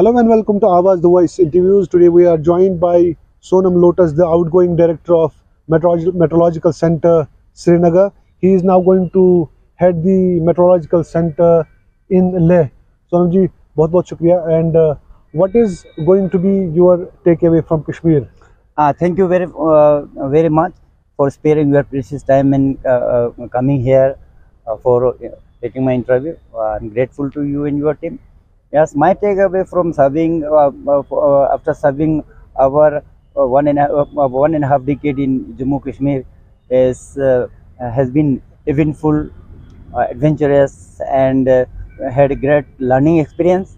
Hello and welcome to Awaz the Voice interviews. Today we are joined by Sonam Lotus, the outgoing director of Meteorological Center, Srinagar. He is now going to head the Meteorological Center in Leh. Sonam ji, बहुत shukriya. And what is going to be your takeaway from Kashmir? Thank you very much for sparing your precious time and coming here for taking my interview. I'm grateful to you and your team. Yes, my takeaway from serving after serving our one and a half decade in Jammu Kashmir has been eventful, adventurous, and had a great learning experience.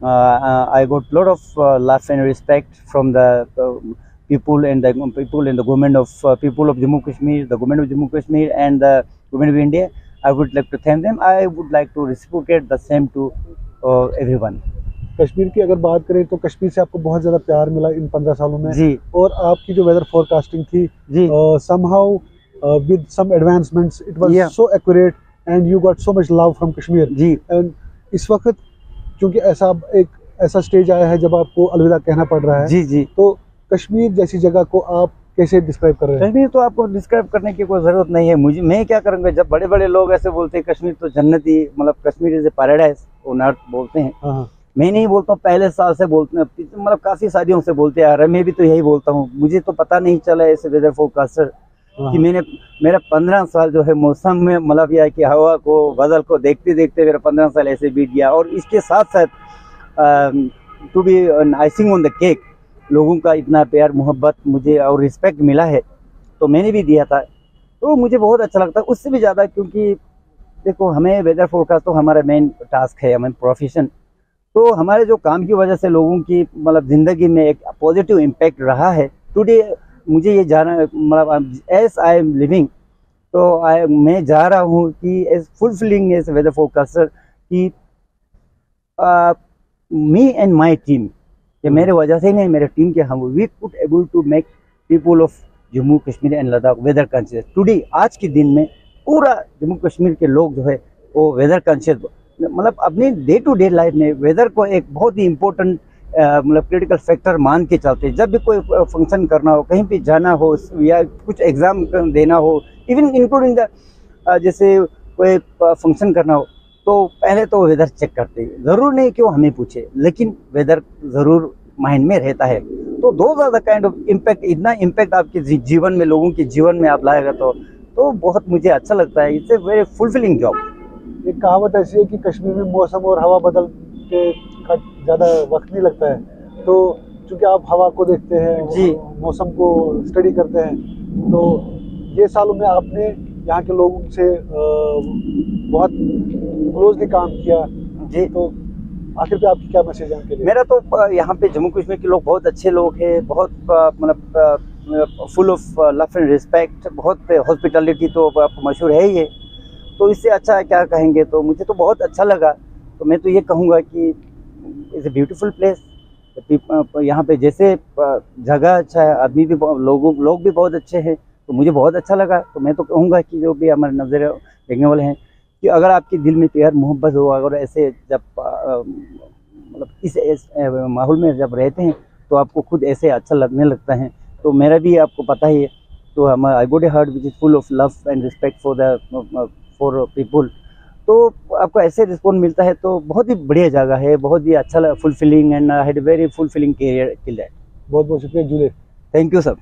I got a lot of love and respect from the people and the government of people of Jammu Kashmir, the government of Jammu Kashmir, and the government of India. I would like to thank them. I would like to reciprocate the same to everyone. Kashmir की अगर बात करें तो कश्मीर से आपको बहुत ज़्यादा प्यार मिला इन 15 सालों में जी। और आपकी जो वेदर फोरकास्टिंग थी जी। somehow with some advancements it was so accurate and you got so much love from Kashmir ji. and इस वक्त क्योंकि ऐसा स्टेज आया है जब आपको अलविदा कहना पड़ रहा है जी जी, तो कश्मीर जैसी जगह को आप कैसे डिस्क्राइब कर रहे हैं? कश्मीर तो आपको डिस्क्राइब करने की कोई जरूरत नहीं है। मैं क्या करूँगा, जब बड़े बड़े लोग ऐसे बोलते हैं कश्मीर तो जन्नती, मतलब Kashmir is a paradise on earth बोलते हैं। मैं नहीं बोलता हूँ, पहले साल से बोलते हैं, मतलब काफी शादियों से बोलते आ रहे हैं। मैं भी तो यही बोलता हूँ। मुझे तो पता नहीं चला ऐसे वेदर फोरकास्टर कि मेरा 15 साल जो है मौसम में, मतलब यह कि हवा को बादल को देखते देखते मेरा 15 साल ऐसे बीत गया। और इसके साथ साथ to be icing on the cake, लोगों का इतना प्यार मोहब्बत मुझे और रिस्पेक्ट मिला है तो मैंने भी दिया था, तो मुझे बहुत अच्छा लगता है। उससे भी ज़्यादा क्योंकि देखो, हमें वेदर फोरकास्ट तो हमारा मेन टास्क है, हमें प्रोफेशन, तो हमारे जो काम की वजह से लोगों की मतलब ज़िंदगी में एक पॉजिटिव इम्पैक्ट रहा है। टुडे मुझे ये जाना, मतलब एज आई एम लिविंग, तो मैं जा रहा हूँ कि as fulfilling as weather forecaster कि मी एंड माई टीम, कि मेरे वजह से नहीं, मेरे टीम के हम we could able to make people of Jammu Kashmir and Ladakh weather conscious. Today आज के दिन में पूरा जम्मू कश्मीर के लोग जो है वो वेदर कॉन्शियस, मतलब अपनी डे टू डे लाइफ में वेदर को एक बहुत ही इम्पोर्टेंट मतलब क्रिटिकल फैक्टर मान के चलते हैं। जब भी कोई फंक्शन करना हो, कहीं पे जाना हो या कुछ एग्ज़ाम देना हो, इवन इंक्लूडिंग द जैसे कोई फंक्शन करना हो, तो पहले तो वेदर चेक करते हैं। ज़रूर नहीं कि वो हमें पूछे, लेकिन वेदर ज़रूर माइंड में रहता है। तो दो ज़्यादा काइंड ऑफ इम्पैक्ट, इतना इम्पैक्ट आपके जीवन में, लोगों के जीवन में आप लाएगा तो बहुत मुझे अच्छा लगता है। It's a very fulfilling job. एक कहावत ऐसी है कि कश्मीर में मौसम और हवा बदल के ज़्यादा वक्त नहीं लगता है, तो चूँकि आप हवा को देखते हैं जी, मौसम को स्टडी करते हैं, तो ये सालों में आपने यहाँ के लोगों से बहुत क्लोजली काम किया जी, तो आखिर पे आपकी क्या मैसेज है उनके लिए? मेरा तो यहाँ पे जम्मू कश्मीर के लोग बहुत अच्छे लोग हैं, बहुत मतलब full of love and respect, बहुत हॉस्पिटलिटी तो आपको मशहूर है ही है, तो इससे अच्छा क्या कहेंगे। तो मुझे तो बहुत अच्छा लगा। तो मैं तो ये कहूँगा कि इट्स ए ब्यूटीफुल प्लेस। यहाँ पे जैसे जगह अच्छा है, आदमी भी लोग भी बहुत अच्छे हैं, तो मुझे बहुत अच्छा लगा। तो मैं तो कहूँगा कि जो भी हमारे नज़र देखने वाले हैं कि अगर आपके दिल में प्यार मोहब्बत हो, अगर ऐसे जब मतलब इस माहौल में जब रहते हैं तो आपको खुद ऐसे अच्छा लगने लगता है। तो मेरा भी आपको पता ही है, तो I got a heart which is full of love and respect for people. तो आपको ऐसे रिस्पॉन्स मिलता है, तो बहुत ही बढ़िया जगह है, बहुत ही अच्छा fulfilling, and I had very fulfilling career till that. बहुत बहुत शुक्रिया जुले। Thank you sir.